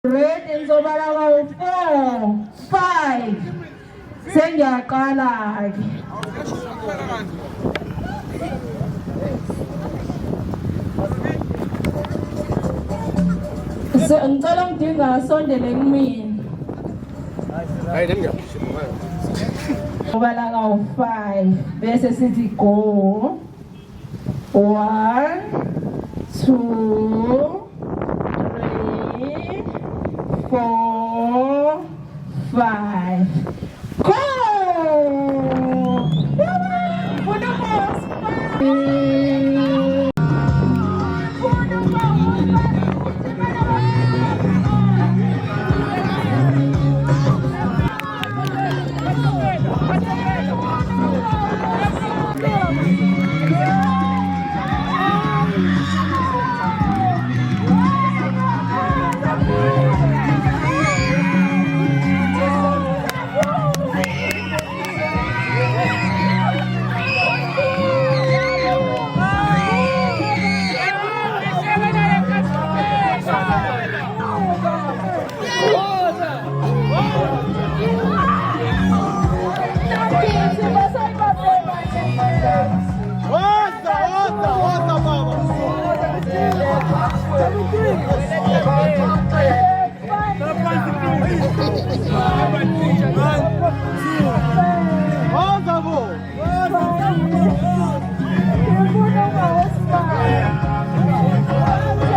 Ready ngizobala kawu 4 5 sengiyaqala ke ngicela ngidinga asondele kumina hayi ngiyaphishima ngizobala kawu 5 bese sithi go 1 2 4 5 go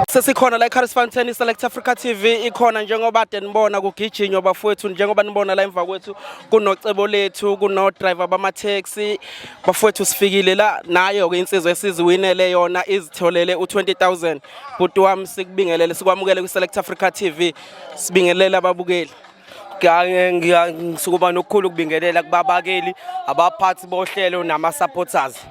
Sesikhona la eChhaphela Select Africa TV ikhona njengoba denibona kugijinywa bafowethu njengoba nibona la emva kwethu kunocebo lethu kuno driver bama taxi bafowethu sifikile la nayo ke insizwe esiziwinele yona izitholele u20000 bhuti wami sikubingelele sikwamukele ku Select Africa TV sibingelela ababukeli ngisukuba nokukhulu kubingelela kubabakeli abaphathi bohlelo nama supporters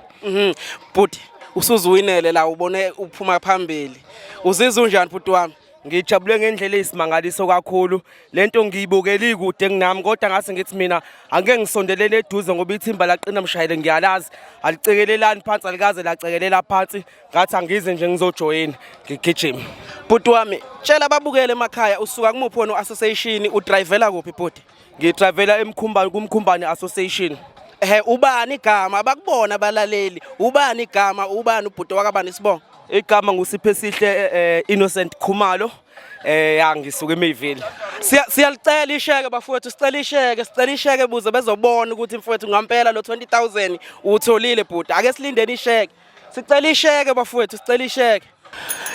bhuti usuziwinele la ubone uphuma phambili uzizwe unjani bhuti wami ngijabule ngendlela eyisimangaliso kakhulu lento ngiyibukeli kude kunami kodwa ngase ngithi mina angeke ngisondelele eduze ngoba ithimba laqina mshayeli ngiyalazi alicekelelani phansi alikaze lacekelela phansi ngathi angize nje ngizojoyina ngigijima bhuti wami tshela ababukele emakhaya usuka kumuphi wona association udrivela kuphi bhuti ngidrivela kumkhumbani association ubani igama abakubona abalaleli ubani igama ubani ubhuti wakabani sibonga igama ngusiphe sihle Innocent Khumalo ngisuka eMayville siyalicela isheke bafowethu sicela isheke buze bezobona ukuthi mfowethu ngampela lo 20000 utholile bhuti ake silindeni isheke sicela isheke bafowethu sicela isheke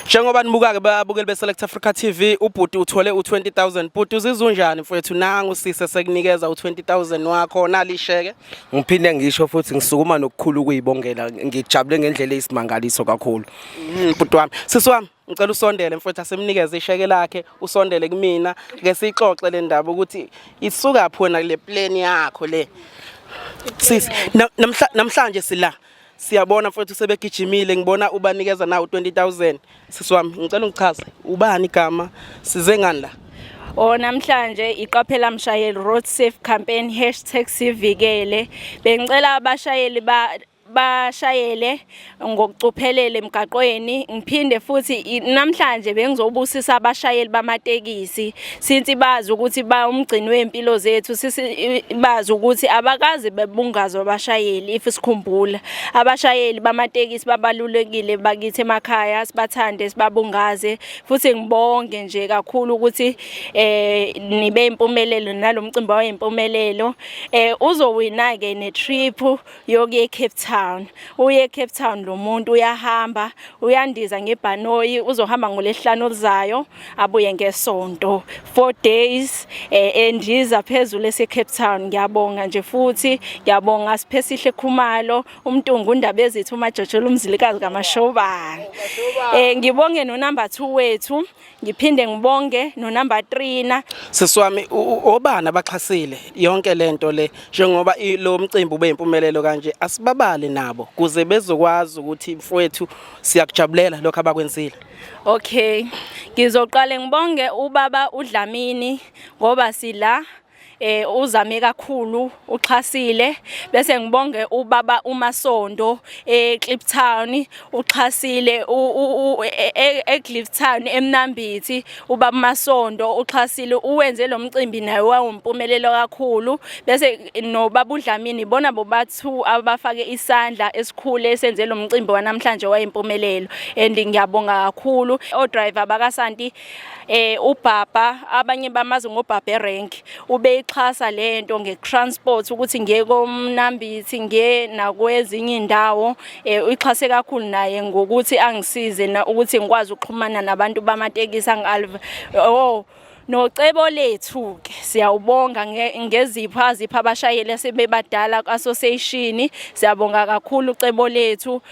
njengoba nibuka ke babukeli be Select Africa TV ubhuti uthole u20000 bhuti uzizwe unjani mfowethu nangu sise sekunikeza u20000 wakho nalisheke ngiphinde ngisho futhi ngisukuma nokukhulu kuyibongela ngijabule ngendlela eyisimangaliso kakhulu bhuti wami sisi wami ngicela usondele mfowethu asemnikeze isheke lakhe usondele kumina ke sixoxe le ndaba ukuthi isuka phona kule plan yakho le sisi namhlanje sila siyabona mfowethu sebegijimile ngibona ubanikeza nawo 20000 sisi wami ngicela ungichaze ubani igama size ngani la namhlanje iqaphela mshayeli road safe campaign #sivikele bengicela abashayeli bashayele ngokucuphelele emgaqweni ngiphinde futhi namhlanje bengizobusisa abashayeli bamatekisi since bazi ukuthi ba umgcini wempilo zethu bazi ukuthi abakazi bebungazwa abashayeli if sikhumbula abashayeli bamatekisi babalulekile bakithi emakhaya sibathande sibabungaze futhi ngibonge nje kakhulu ukuthi nibe impumelelo nalomcimbi wayimpumelelo uzowina ke ne trip yokuye Cape Town uye Cape Town lo muntu uyahamba uyandiza ngebhanoyi uzohamba ngolesihlanu olizayo abuye ngesonto 4 days endiza phezulu ese Cape Town ngiyabonga nje futhi ngiyabonga siphe sihle Khumalo umntungu undaba ezithi uMajojolo umzilikazi kaMashobana ngibonge no number 2 wethu ngiphinde ngibonge no number 3 na sisiwami obana baxhasile yonke lento le njengoba lo mcimbi ube impumelelo kanje asibabale nabo kuze bezokwazi ukuthi mfowethu siyakujabulela lokho abakwenzile. Okay, ngizoqala ngibonge ubaba uDlamini ngoba sila uzame kakhulu uxhasile bese ngibonge ubaba uMasondo eKliptown uxhasile eKliptown eMnambithi ubaba uMasondo uxhasile uwenze lo mcimbi naye wawumpumelelo kakhulu bese nobaba uDlamini bona bobathu abafake isandla esikhulu esenze lo mcimbi wanamhlanje wayimpumelelo and ngiyabonga kakhulu odriver bakaSanti ubaba abanye bamazi ngobaba erank ubeyixhasa lento ngetransport ukuthi ngiye koMnambithi ngiye nakwezinye indawo uyixhase kakhulu naye ngokuthi angisize na ukuthi ngikwazi ukuxhumana nabantu bamatekisi angialve nocebo lethu ke siyawubonga ngezipho azipha abashayeli asebebadala association siyabonga kakhulu ucebo lethu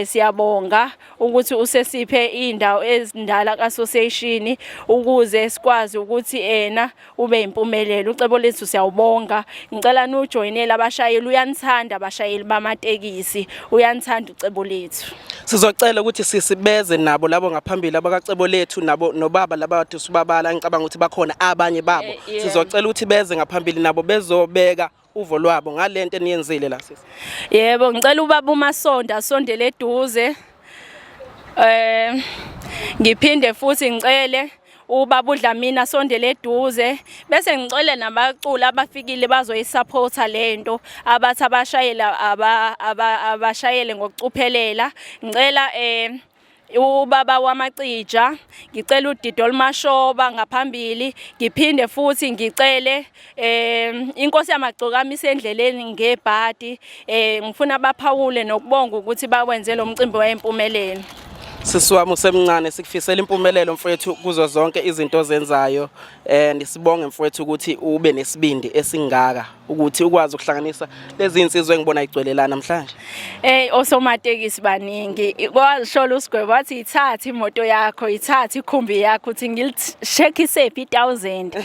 siyabonga ukuthi usesiphe indawo ezindala association ukuze sikwazi ukuthi ube impumelelo ucebo lethu siyawubonga ngicela nujoinele abashayeli uyanithanda abashayeli bamatekisi uyanithanda ucebo lethu sizocela ukuthi sisibeze nabo labo ngaphambili abakacebo lethu nabo nobaba laba bathi subabala ngicabanga ukuthi bakhona abanye babo sizocela ukuthi beze ngaphambili nabo bezobeka uvo lwabo ngalento eniyenzile la sisi. Yebo ngicela ubaba uMasondo asondele eduze ngiphinde futhi ngicele ubaba uDlamini asondele eduze bese ngicela nabaculi abafikile bazoyisupporta lento abathi abashayela abashayele ngokucuphelela ngicela ubaba wamacija ngicela uDidol Mashoba ngaphambili ngiphinde futhi ngicele inkosi yamagcoka isendleleni ngebhadi ngifuna baphawule nokubonga ukuthi bawenze lo mcimbi wayempumelelo. Sisiwami usemncane sikufisela impumelelo mfowethu kuzo zonke izinto zenzayo sibonge mfowethu ukuthi ube nesibindi esingaka ukuthi ukwazi ukuhlanganisa lezi insizwe engibona igcwelelana namhlanje. Osomatekisi baningi kwashola usigwebo wathi ithatha imoto yakho ithatha ikhumbi yakho uthi ngilishekise 1000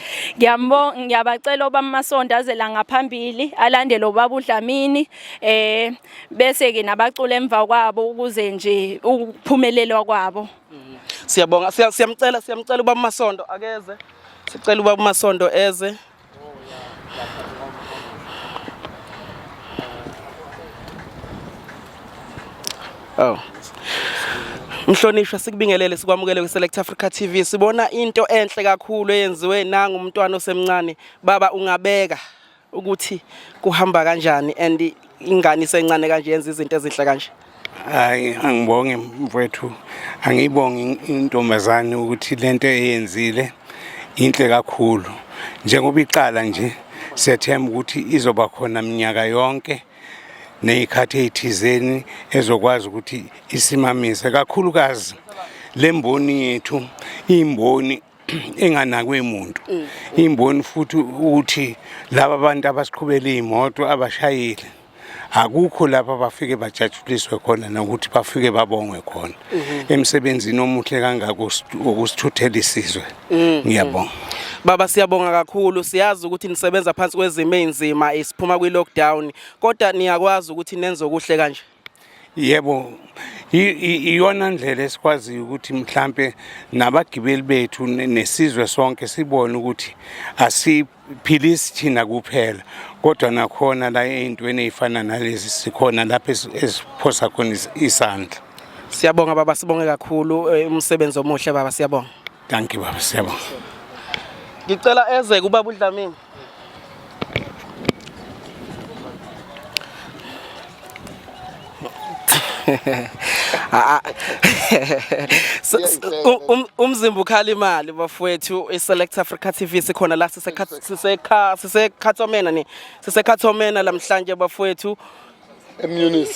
ngiyabacela obaba uMasondo azela ngaphambili alandele obaba uDlamini bese ke nabacula emva kwabo ukuze nje ukuphumelela kwabo. Siyabonga siyamcela ubaba uMasondo akeze sicela ubaba uMasondo eze. Mhlonishwa sikubingelele sikwamukele kwiSelect Africa TV sibona into enhle kakhulu eyenziwe nanga umntwana osemncane baba ungabeka ukuthi kuhamba kanjani and ingane isencane kanje yenza izinto ezihle kanje. Hayi angibonge mfowethu angibonge intombazane ukuthi lento eyenzile inhle kakhulu njengoba iqala nje sethemba ukuthi izoba khona minyaka yonke nezikhathi ezithizeni ezokwazi ukuthi isimamise kakhulukazi lemboni yethu imboni enganakwe umuntu imboni futhi ukuthi laba bantu abasiqhubela imoto abashayeli akukho lapha bafike bajajuliswe khona nokuthi bafike babongwe khona emsebenzini omuhle kangaka ukusithuthela isizwe. Ngiyabonga baba siyabonga kakhulu siyazi ukuthi nisebenza phansi kwezimo ezinzima isiphuma kwi-lockdown kodwa niyakwazi ukuthi nenze okuhle kanje. Yebo iyona ndlela esikwazi ukuthi mhlambe nabagibeli bethu nesizwe sonke sibone ukuthi asiphilisi thina kuphela kodwa nakhona la ezintweni ezifana nalezi sikhona lapha esiphosa khona isandla. Siyabonga baba sibonge kakhulu umsebenzi omuhle baba siyabonga. Thank you baba siyabonga. Ngicela eze kubaba uDlamini. Umzimba ukhala imali bafowethu iSelect Africa TV sikhona la sisekhathomena lamhlanje bafowethu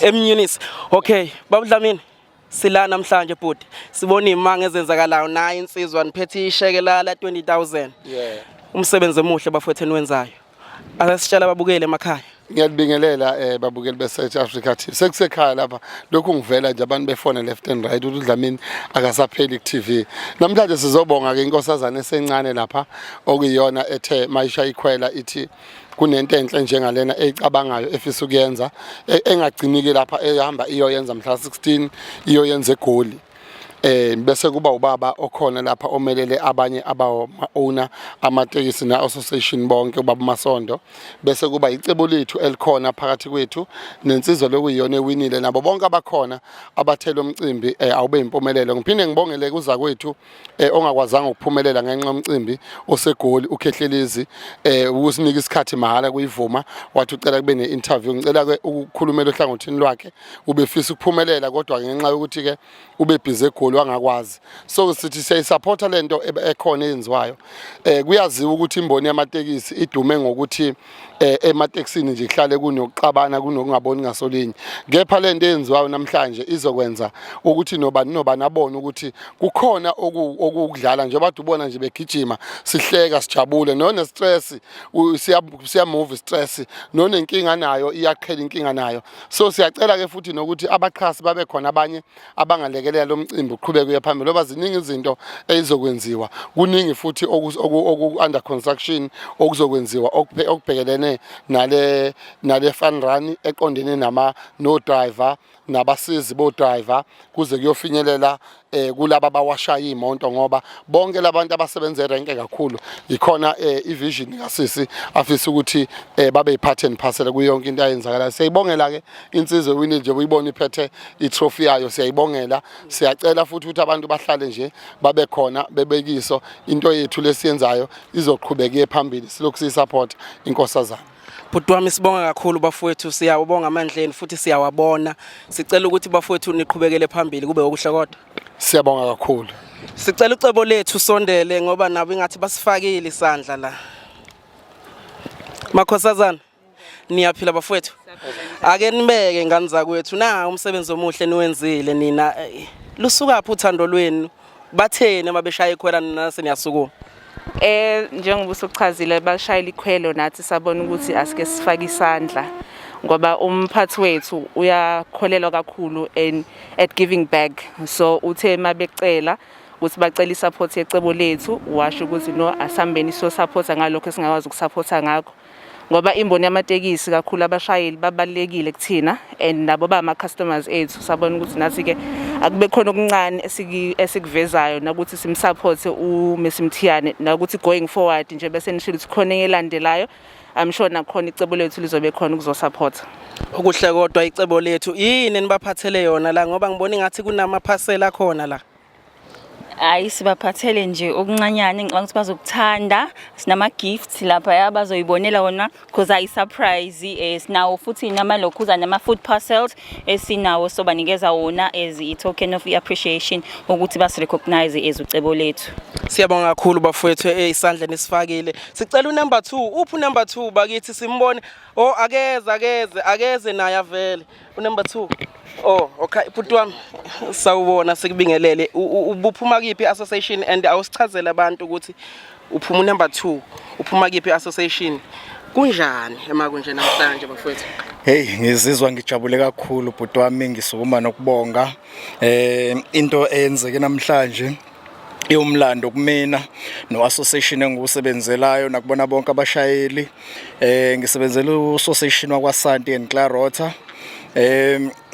eMunis. Okay baba uDlamini sila namhlanje bhuti sibona imanga ezenzakalayo nayi insizwa niphethe isheke la 20,000 umsebenzi omuhle bafowethu niwenzayo asisitshela babukele emakhaya. Ngiyabingelela babukeli beSouth Africa TV sekusekhaya lapha lokhu ngivela nje abantu befona left and right uDlamini akasapheli ku-TV namhlanje sizobonga ke inkosazana esencane lapha okuyiyona ethe mayisha ikhwela ithi kunento enhle njengalena eyicabangayo efisa ukuyenza engagciniki lapha ehamba iyoyenza mhla 16 iyoyenza eGoli bese kuba ubaba okhona lapha omelele abanye owner amatekisi na association bonke ubaba Masondo, bese kuba icebo lethu elikhona phakathi kwethu nensizwa lokuyiyona ewinile nabo bonke abakhona abathela umcimbi awube impumelelo. Ngiphinde ngibongele kuza kwethu ongakwazanga ukuphumelela ngenxa yomcimbi osegoli uKhehlezizi ukusinika isikhathi mahala kuyivuma wathi ucela kube ne-interview. Ngicela ke ukukhulumela ohlangothini lwakhe ubefisa ukuphumelela kodwa ngenxa yokuthi ke ube busy egoli wangakwazi, so sithi siyayisupporta lento ekhona eyenziwayo. Kuyaziwa ukuthi imboni yamatekisi idume ngokuthi ematekisini nje kuhlale kunokuxabana kunokungaboni ngasolinye, kepha lento eyenziwayo namhlanje izokwenza ukuthi nobani abone ukuthi kukhona okudlala njengoba ubona nje begijima sihleka sijabule, none stress siya move stress, none inkinga nayo iyaqhela inkinga nayo. So siyacela ke futhi nokuthi abaqhasi babe khona abanye abangalekelela lo mcimbi uqhubeke kuye phambili ngoba ziningi izinto ezokwenziwa, kuningi futhi oku under construction okuzokwenziwa okubhekelene nale fun run eqondene no driver nabasizi bo driver kuze kuyofinyelela kulaba abawashaya imoto ngoba bonke labantu abasebenza erenke kakhulu ikhona ivision kasisi afisa ukuthi babe yipart and parcel kuyonke into ayenzakala. Siyayibongela ke insizwe winile nje uyibona iphethe itrophy yayo, siyayibongela. Siyacela futhi ukuthi abantu bahlale nje babe khona bebekiso into yethu lesiyenzayo izoqhubeka phambili silokhu siyisupport inkosazana. Bhuti wami sibonga kakhulu bafowethu, siyawubonga amandleni futhi siyawabona. Sicela ukuthi bafowethu niqhubekele phambili kube okuhle kodwa. Siyabonga kakhulu. Sicela ucebo lethu sondele ngoba nabo ingathi basifakile isandla la. Makhosazana niyaphila bafowethu. Ake nibeke ingane zakwethu na umsebenzi omuhle niwenzile nina. Lusuka phi uthando lwenu? Bathene mabeshaya ikhwela nase niyasukuma. Njengoba usuchazile bashayela ikhwelo nathi sabona ukuthi asike sifake isandla ngoba umphathi wethu uyakholelwa kakhulu at giving back, so uthe mabecela ukuthi bacela isupport yecebo lethu washo ukuthi no asambeni so supporta ngalokho esingakwazi ukusupporta ngakho ngoba imboni yamatekisi kakhulu abashayeli babalekile kuthina and nabo ba ama customers ethu. Sabona ukuthi nathi ke akube khona okuncane esikuvezayo nakuthi simsupport uMsimthiyane nakuthi going forward nje bese nishilo ukuthi khona elandelayo I'm sure nakhona icebo lethu lizobe khona ukuzosupport. Okuhle kodwa icebo lethu yini nibaphathele yona la ngoba ngibona ngathi kunama parcel akhona la. Hayi sibaphathele nje okuncanyane ngicabanga ukuthi bazokuthanda, sinama gifts lapha yabazoyibonela wona because ayi surprise sinawo futhi namalokhuza nama food parcels esinawo so banikeza wona as a token of appreciation ukuthi bas recognize ezucebo lethu. Siyabonga kakhulu bafowethu isandla nesifakile. Sicela unumber 2, uphi number 2 bakithi simbone. Oh akeze naye avele. Unumber 2. Oh okay bhuti wami sawubona sikubingelele ubuphuma kiphi association and awusichazela abantu ukuthi uphuma number 2 uphuma kiphi association kunjani emakunje namhlanje bafowethu. Hey ngizizwa ngijabule kakhulu bhuti wami ngisukuma nokubonga into eyenzeke namhlanje iumlando kumina no association engusebenzelayo nakubona bonke abashayeli ngisebenzela u-association wakwaSanti and Clarota.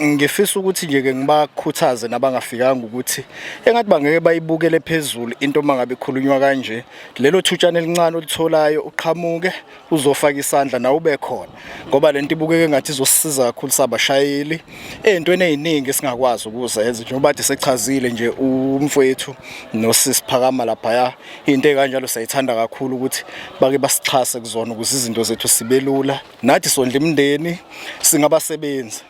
Ngifisa ukuthi nje ke ngibakhuthaze nabangafikanga ukuthi engathi bangeke bayibukele phezulu into mangabe ikhulunywa kanje. Lelo thutshana elincane olitholayo uqhamuke uzofaka isandla na ube khona ngoba lento ibukeke ngathi izosisiza kakhulu sabashayeli entweni eziningi singakwazi ukuzenza njengoba bathi sechazile nje umfowethu nosisiphakama lapha into ekanjalo sayithanda kakhulu ukuthi bake basichase kuzona ukuze izinto zethu sibelula nathi sondla imndeni singabasebenzi.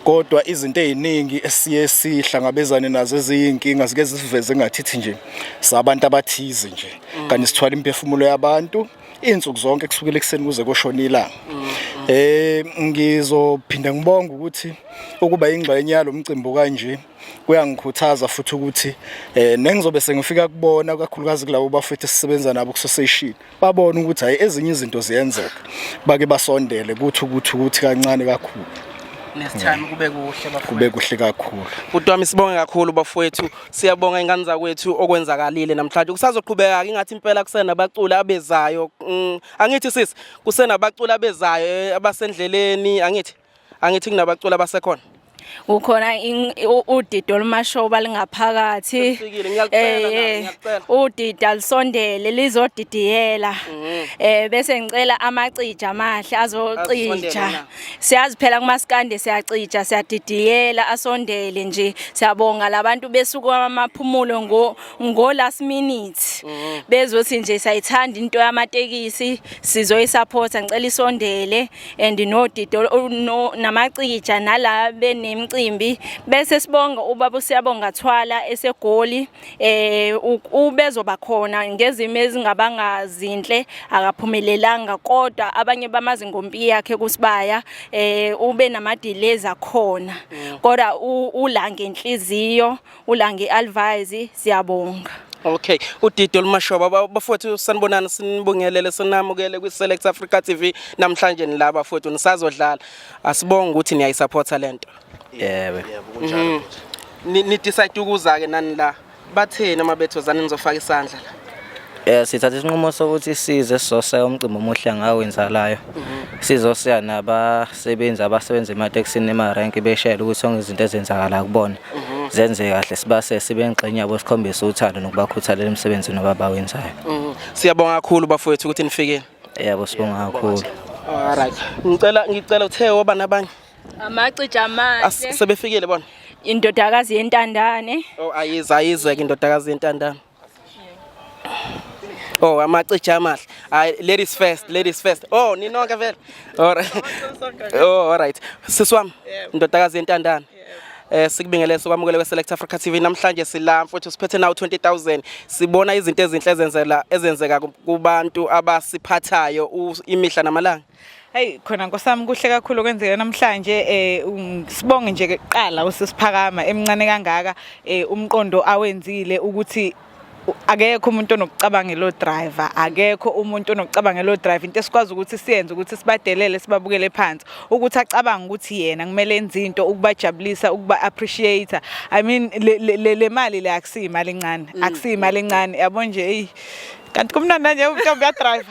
Kodwa izinto eziningi esiye sihlangabezane nazo eziyinkinga zike zisiveze ngathithi nje sabantu abathize nje kanti sithwala imphefumulo yabantu insuku zonke kusukela ekseni kuze koshona ilanga. Ngizophinda ngibonga ukuthi ukuba ingxenye yalomcimbi kanje kuyangikhuthaza futhi ukuthi nengizobe sengifika kubona kakhulukazi kulabo bafethu sisebenza nabo ku-association babona ukuthi hayi ezinye izinto ziyenzeka bake basondele ukuthi kancane kakhulu. Nesithando kube kuhle bafowethu. Kube kuhle kakhulu. Bhuti wami sibonge kakhulu bafowethu. Siyabonga ingane zakwethu okwenzakalile namhlanje. Kusazoqhubeka ingathi impela kusena abaculi abezayo. Angithi sisi kusena abaculi abezayo abasendleleni angithi kunabaculi abasekhona. ukhona udidi olumashoba lingaphakathi udidi alisondele lizodidiyela bese ngicela amacija amahle azocija siyazi phela kumaskande siyacija siyadidiyela asondele nje siyabonga labantu besuku amaphumulo ngo last minute bezothi nje sayithanda into yamatekisi sizoyisupport ngicela isondele and nodidi namacija nala benemicimbi bese sibonga ubaba siyabonga Thwala esegoli ubezoba khona ngezimo ezingabanga zinhle akaphumelelanga kodwa abanye bamazi ngompi yakhe kusibaya ube nama delays akhona kodwa ulange inhliziyo ulange advise siyabonga. Okay, udidi olumashoba bafowethu sanibonana sinibongelele sinamukele kwi Select Africa TV namhlanje nilaba bafowethu nisazodlala asibonga ukuthi niyayisupport talent. Yebo. Ni decide ukuza ke nani la batheni amabethozana nizofaka isandla la. Sithatha isinqumo sokuthi size sisoseka umcimbi omuhle ngawenzalayo. Sizosiya nabasebenzi abasebenza ematekisini emarenki beshayela ukuthi sonke izinto ezenzakala kubona. Zenze kahle sibase sibe ngxenye yabo sikhombisa uthando nokubakhuthalela emsebenzini abawenzayo. Siyabonga kakhulu bafowethu ukuthi nifikile. Yebo sibonga kakhulu. Alright. Ngicela uthe oba nabanye. Amacija amahle. Sebefikile bona. Indodakazi yentandane. Oh ayize ke indodakazi yentandane. Oh amacija amahle. Ladies first. Oh ninonke vele. Alright. Oh alright. Siswami indodakazi yentandane. Sikubingelele sokwamukele kwe Select Africa TV namhlanje sila mfowethu siphethe nawo 20,000 sibona izinto ezinhle ezenzeka kubantu abasiphathayo imihla namalanga. Hey khona nkosami kuhle kakhulu kwenzeka namhlanje sibonge nje kuqala usisiphakama emncane kangaka umqondo awenzile ukuthi akekho umuntu onokucabanga lo driver akekho umuntu onokucabanga lo driver into esikwazi ukuthi siyenze ukuthi sibadelele sibabukele phansi ukuthi acabanga ukuthi yena kumele enze into ukubajabulisa ukuba appreciate I mean le mali le akusiyimali encane akusiyimali encane yabo nje kanti kumnandi nje umuntu driver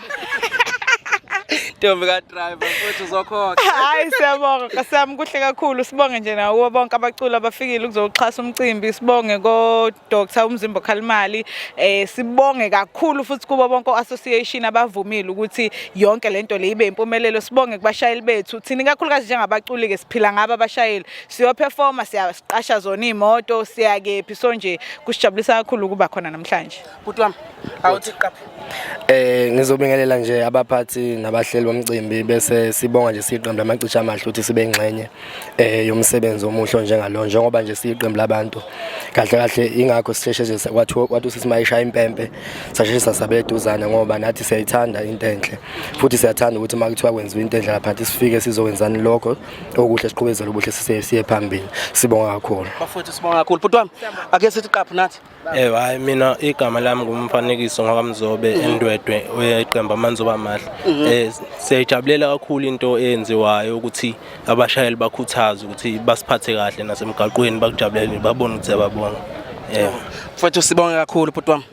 Ntombi ka driver futhi uzokhokha. Hayi siyabonga kasami kuhle kakhulu sibonge nje nawo bonke abaculi abafikile ukuzoxhasa umcimbi sibonge ko Dr Umzimba Khalimali sibonge kakhulu futhi kubo bonke association abavumile ukuthi yonke lento le ibe impumelelo sibonge kubashayeli bethu thina kakhulukazi njengabaculi ke siphila ngaba abashayeli siyo performa siyasiqasha zona imoto siyakephi so nje kusijabulisa kakhulu kuba khona namhlanje. Bhuti wami awuthi qapha. Ngizobingelela nje abaphathi nabahleli bomcimbi bese sibonga nje siqembu lamacija amahle ukuthi sibe ngxenye yomsebenzi omuhle njengalo njengoba nje siqembu labantu kahle ingakho sisheshe nje kwathi simayisha impempe sasheshisa sabeduzana ngoba nathi siyayithanda into enhle futhi siyathanda ukuthi makuthiwa kwenziwa into enhle lapha sifike sizokwenzani lokho okuhle siqhubezele ubuhle siye phambili sibonga kakhulu bafowethu sibonga kakhulu bhuti wami ake sithi qapha nathi. Hayi mina igama lami ngumfanekiso ngokaMzobe endwedwe oyeqembu amanzoba amahle. Siyajabulela kakhulu into eyenziwayo ukuthi abashayeli bakhuthaze ukuthi basiphathe kahle nasemgaqweni bakujabulele babone ukuthi babonga. Mfowethu sibonga kakhulu bhuti wami.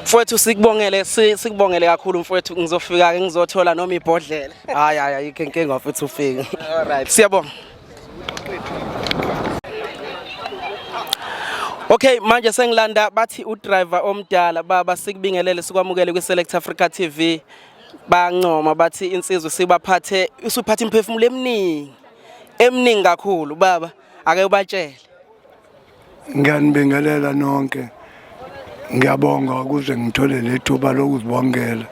Mfowethu sikubongele kakhulu mfowethu ngizofika ke ngizothola noma ibhodlela. Hayi inkinga futhi ufike. Alright siyabonga. Okay manje sengilanda bathi udriver omdala baba sikubingelele sikwamukele kwi Select Africa TV bancoma bathi insizwe sibaphathe usuphathe imphefumulo eminingi kakhulu baba ake ubatshele. Ngiyanibingelela nonke ngiyabonga ukuze ngithole lethuba lokuzibongela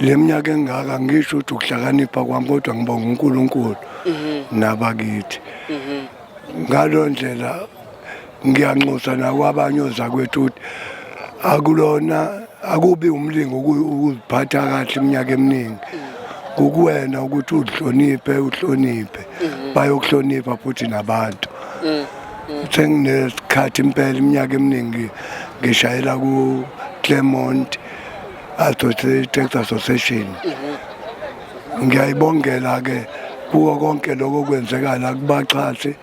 leminyaka engaka ngisho ukuthi ukuhlakanipha kwami kodwa ngibonga uNkulunkulu nabakithi ngalo ndlela ngiyanxusa nakwabanye ozakwethu ukuthi akulona akubi umlingo ukuziphatha kahle iminyaka eminingi kukuwena ukuthi uhloniphe bayokuhlonipha futhi nabantu senginesikhathi impela iminyaka eminingi ngishayela ku Claremont Taxi Association ngiyayibongela ke kuwo konke lokho kwenzekala kubaxhasi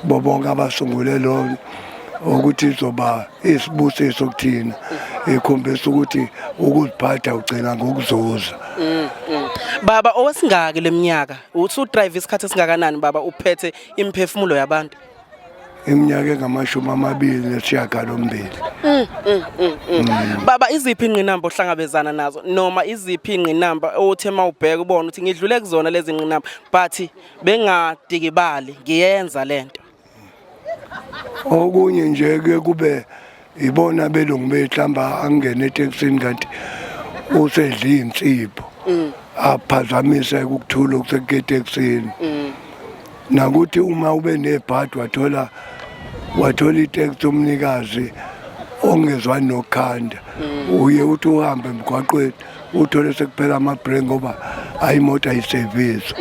bobonke abasungule lo ukuthi izoba isibusiso kuthina ikhombisa ukuthi ukuziphatha ugcina ngokuzuza. Baba owesingaki leminyaka uthi udrive isikhathi esingakanani baba uphethe imphefumulo yabantu? Iminyaka engama28. Baba iziphi ingqinamba ohlangabezana nazo noma iziphi ingqinamba othi mawubheka ubona ukuthi ngidlule kuzona lezi ngqinamba but bengadikibali ngiyenza lento? Okunye nje ke kube ibona belungu behlamba angene eTexini kanti usedla insipho aphazamise ukuthula okusekeTexini. Nakuthi uma ube nebhadi wathola iteksi umnikazi ongezwani nokhanda uye uthi uhambe emgwaqweni uthole sekuphela amabhreki ngoba ayimoto ayiservice.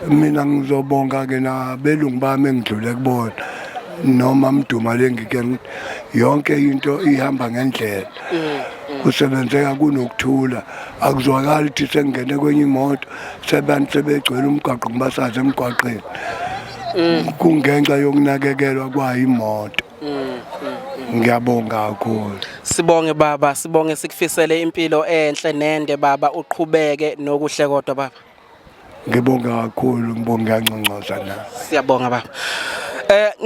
Mina ngizobonga ke nabelungu bami engidlule kubona noma mduma lengike yonke into ihamba ngendlela. Kusebenzeka kunokuthula akuzwakali ukuthi sengene kwenye imoto sebantu sebegcwele umgwaqo ngibasaze emgwaqeni kungenxa yokunakekelwa kwayimoto. Ngiyabonga kakhulu. Sibonge baba, sibonge sikufisele impilo enhle nende baba uqhubeke nokuhle kodwa baba. Ngibonga kakhulu ngibonga kanconcoza na. Siyabonga baba.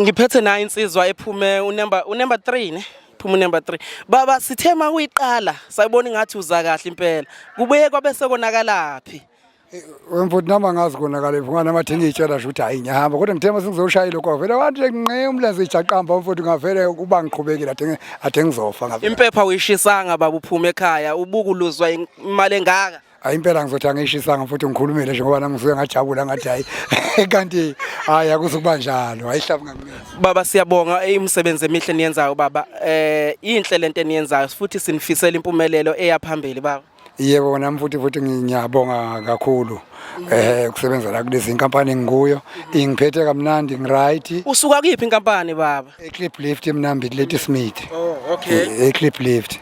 Ngiphethe nayo insizwa ephume unumber 3 ne? Phuma number 3. Baba sithema uyiqala sayibona ngathi uza kahle impela. Kubuye kwabe sekonakalaphi? Wemfuthi nama ngazi konakala ngana mathengi itshela ukuthi hayi ngiyahamba kodwa ngithema singizoshayela kwavela wathi nqe umlenze ijaqamba mfuthi ngavele kuba ngiqhubekile ade ngizofa ngavela. Impepha uyishisanga baba uphume ekhaya ubukuluzwa imali engaka? Hayi impela ngizothi angishisanga futhi ngikhulumile nje ngoba nami ngisuke ngajabula ngathi hayi kanti hayi akusukuba njalo ayihlabu ngamina. Baba siyabonga imisebenzi emihle niyenzayo baba. Inhle lento eniyenzayo futhi sinifisela impumelelo eyaphambili baba. Yebo nami futhi ngiyabonga kakhulu ukusebenza la kulezi inkampani engikuyo ingiphethe kamnandi ngiright. Usuka kuphi inkampani baba? Eclip lift emnambi Lady Smith. Oh okay. Eclip lift.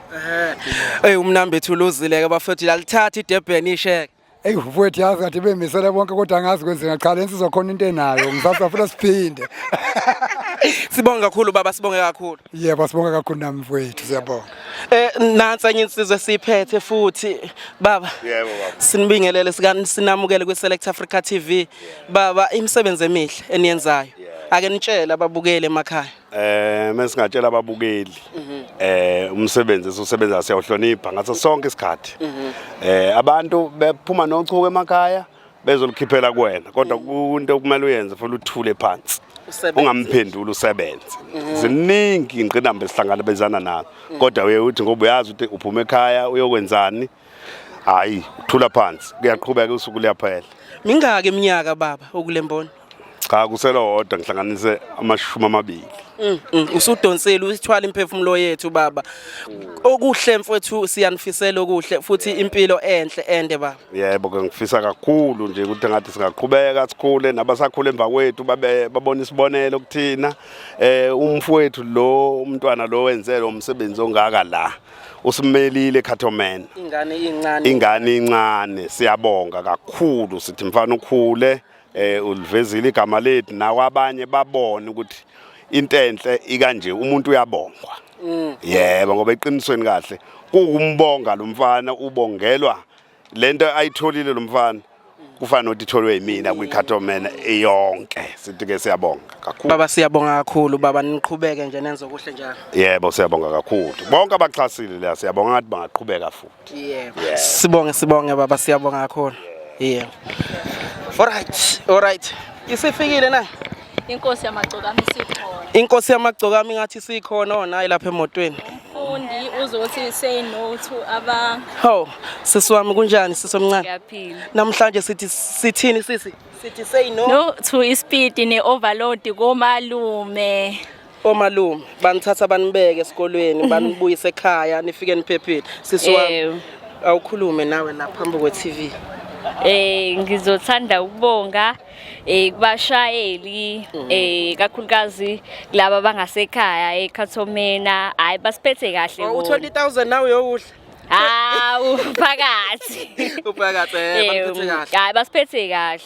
Umnambi ethuluzile ke bafethu lalithatha iDurban isheke. Mfowethu yazi ngathi bemisele bonke kodwa angazi kwenzeka cha lensizo khona into enayo ngisasa futhi siphinde. Sibonga kakhulu baba sibonge kakhulu. Yebo sibonga kakhulu nami mfowethu siyabonga. Nansi enye insizwe siphethe futhi baba. Yebo baba. Sinibingelele sinamukele kwi Select Africa TV baba imisebenzi emihle eniyenzayo. Ake nitshela ababukeli emakhaya. Mesingatshela ababukeli umsebenzi esisebenza siyawuhlonipha ngaso sonke isikhathi. Abantu bephuma nochuku emakhaya bezolukhiphela kuwena kodwa kunto kumele uyenze futhi uthule phansi. Ungamphendula usebenze. Ziningi ingqinamba esihlangabezana nazo kodwa uye uthi ngoba uyazi ukuthi uphuma ekhaya uyokwenzani hayi uthula phansi kuyaqhubeka usuku liyaphela. Mingaki iminyaka baba okulemboni? Cha kuselodwa ngihlanganise ama20. Usudonsela usithwala imphefumulo yethu baba. Okuhle mfowethu siyanifisela okuhle futhi impilo enhle ende baba. Yebo ke ngifisa kakhulu nje ukuthi ngathi singaqhubeka sikhule nabasakhule emva kwethu babona isibonelo kuthina. Umfowethu lo umntwana lo wenzele umsebenzi ongaka la. Usimelile Qhaphela. Ingane incane siyabonga kakhulu sithi mfana ukhule ulivezile igama lethu nakwabanye babone ukuthi into enhle ikanje umuntu uyabongwa. Yebo ngoba eqinisweni kahle kuumbonga lo mfana ubongelwa lento ayitholile lo mfana kufana ukuthi itholwe yimina kwiQhaphela yonke sithi ke siyabonga kakhulu. Baba siyabonga kakhulu baba niqhubeke nje nenze kuhle njalo. Yebo siyabonga kakhulu. Bonke abaxhasile la siyabonga ngathi bangaqhubeka futhi. Yebo. Sibonge baba siyabonga kakhulu. Yebo. Alright. Isifikile na? Inkosi yamagcokami sikhona. Inkosi yamagcokami ngathi sikhona nayi lapha emotweni. Umfundi uzothi say no to aba. Ho, sisiwami kunjani sisomncane? Ngiyaphila. Namhlanje sithini sisi? Sithi say no. No to ispeed ne overload komalume. Omalume banithatha banibeke esikolweni banibuyise ekhaya nifike niphephile. Sisiwami awukhulume nawe la phambi kwe-TV. Ngizothanda ukubonga kubashayeli kakhulukazi laba bangasekhaya eQhaphela hayi basiphethe kahle U20,000 nawe yokuhle Hawu phakathi. Uphakathi baphethe kahle. Hayi basiphethe kahle.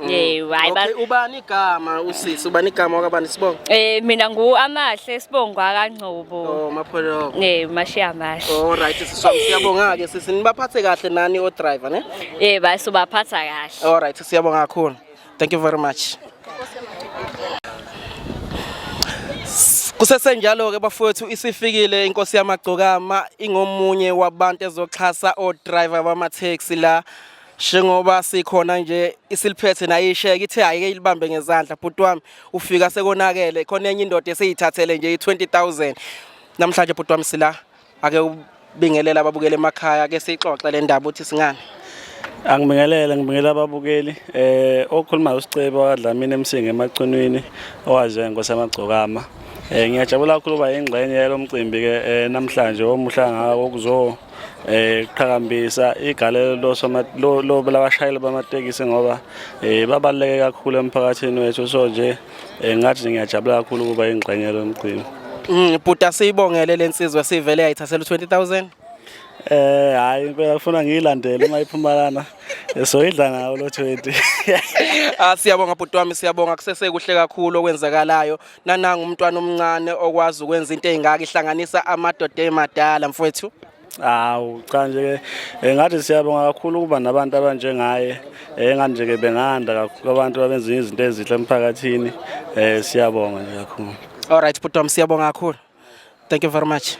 Yebo hayi Okay, ubani igama usisi ubani igama wakabani sibonga? Mina ngu Amahle Sibongwa kaNgcobo. Oh mapholo. Mashiya Mahle. All right siswami siyabonga ke sisi nibaphathe kahle nani o driver ne? Basobaphatha kahle. All right siyabonga kakhulu. Thank you very much. Kusesenjalo ke bafowethu isifikile inkosi yamagcokama ingomunye wabantu ezoxhasa o driver bama taxi la njengoba sikhona nje isiliphethe nayo isheke ithe ayike ilibambe ngezandla bhuti wami ufika sekonakele khona enye indoda eseyithathele nje i20,000 namhlanje bhuti wami sila ake ubingelela ababukele emakhaya ke sixoxe le ndaba uthi singane. Ngibingelela ababukeli okhuluma uSicebo kaDlamini emsinga emaconweni owaziwa inkosi yamagcokama. Ngiyajabula kakhulu ukuba ingxenye yalomcimbi ke namhlanje omuhla ngako kuzo qhakambisa igalelo lo labashayeli bamatekisi ngoba babaleke kakhulu emphakathini wethu so nje ngathi ngiyajabula kakhulu ukuba ingxenye yalomcimbi. Bhuti asibongele lensizwe sivele yayithathela 20,000. Hayi impela ufuna ngiyilandele uma iphumalana soyidla ngawo lo 20. Siyabonga bhuti wami siyabonga kusesekuhle kakhulu okwenzakalayo nananga umntwana omncane okwazi ukwenza into ezingaka ihlanganisa amadoda emadala mfowethu. Hawu cha nje ke ngathi siyabonga kakhulu kuba nabantu abanjengaye enganje ke benganda kakhulu abantu abenza izinto ezihle emphakathini siyabonga nje kakhulu. All right bhuti wami siyabonga kakhulu. Thank you very much.